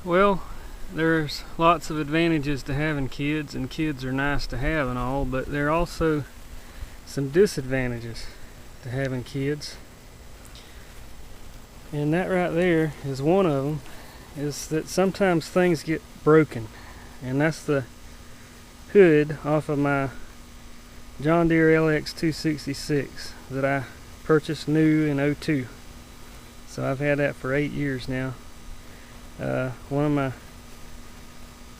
Well, there's lots of advantages to having kids, and kids are nice to have and all, but there are also some disadvantages to having kids. And that right there is one of them, is that sometimes things get broken. And that's the hood off of my John Deere LX266 that I purchased new in '02. So I've had that for 8 years now. One of my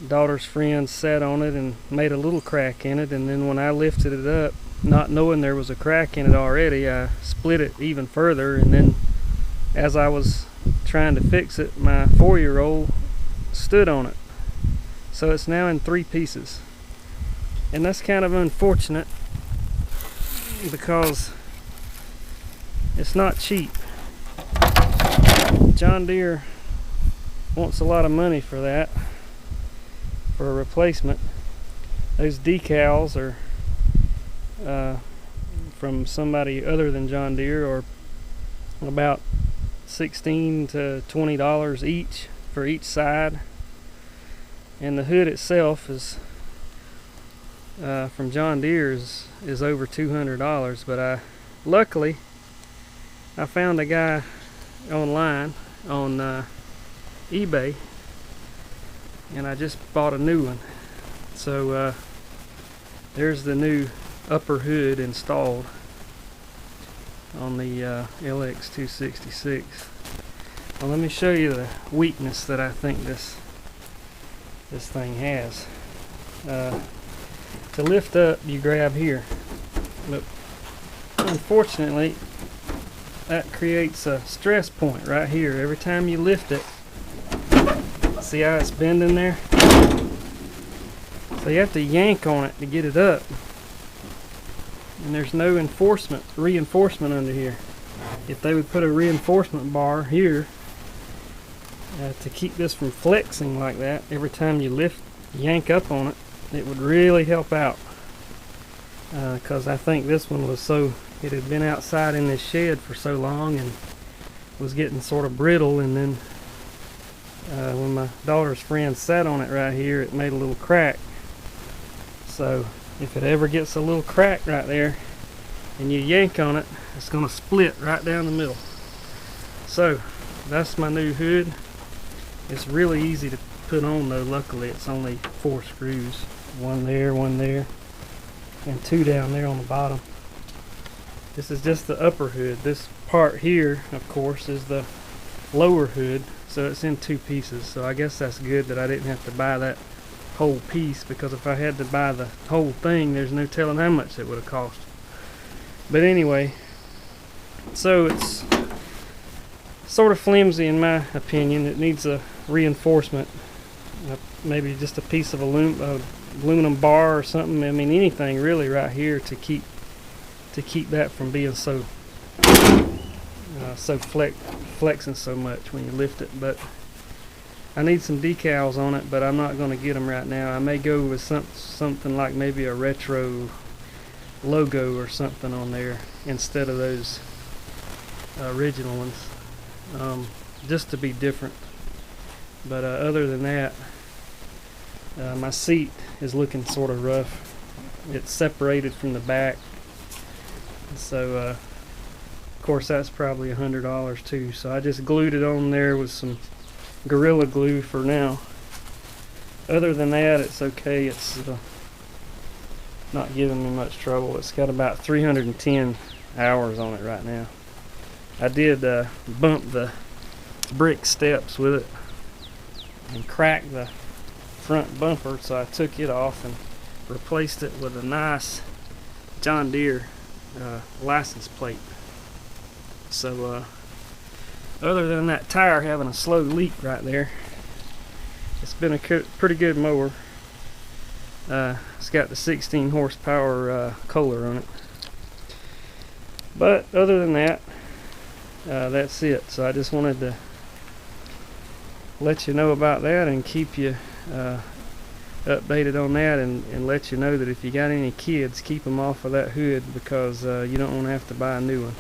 daughter's friends sat on it and made a little crack in it, and then when I lifted it up, not knowing there was a crack in it already, I split it even further, and then as I was trying to fix it, my 4-year-old stood on it. So it's now in 3 pieces. And that's kind of unfortunate because it's not cheap. John Deere wants a lot of money for that, for a replacement. Those decals are from somebody other than John Deere, or about $16 to $20 each for each side. And the hood itself is from John Deere is over $200. But luckily I found a guy online on eBay, and I just bought a new one. So there's the new upper hood installed on the LX266. Well, let me show you the weakness that I think this thing has. To lift up, you grab here, but unfortunately that creates a stress point right here. Every time you lift it, see how it's bending there? So you have to yank on it to get it up, and there's no reinforcement under here. If they would put a reinforcement bar here to keep this from flexing like that every time you yank up on it, it would really help out, because I think this one was it had been outside in this shed for so long and was getting sort of brittle, and then when my daughter's friend sat on it right here, it made a little crack. So if it ever gets a little crack right there and you yank on it, it's going to split right down the middle. So that's my new hood. It's really easy to put on though. Luckily it's only 4 screws, one there, and 2 down there on the bottom. This is just the upper hood. This part here, of course, is the lower hood, so it's in 2 pieces. So I guess that's good that I didn't have to buy that whole piece, because if I had to buy the whole thing, there's no telling how much it would have cost. But anyway, so it's sort of flimsy in my opinion. It needs a reinforcement, maybe just a piece of aluminum bar or something. I mean, anything really right here to keep that from being so flexing so much when you lift it. But I need some decals on it, but I'm not going to get them right now. I may go with something like maybe a retro logo or something on there instead of those original ones, just to be different. But other than that, my seat is looking sort of rough. It's separated from the back, so of course that's probably $100 too. So I just glued it on there with some Gorilla Glue for now. Other than that, it's okay. It's not giving me much trouble. It's got about 310 hours on it right now. I did bump the brick steps with it and cracked the front bumper, so I took it off and replaced it with a nice John Deere license plate. So other than that tire having a slow leak right there, it's been a pretty good mower. It's got the 16 horsepower Kohler on it. But other than that, that's it. So I just wanted to let you know about that and keep you updated on that, and let you know that if you got any kids, keep them off of that hood, because you don't want to have to buy a new one.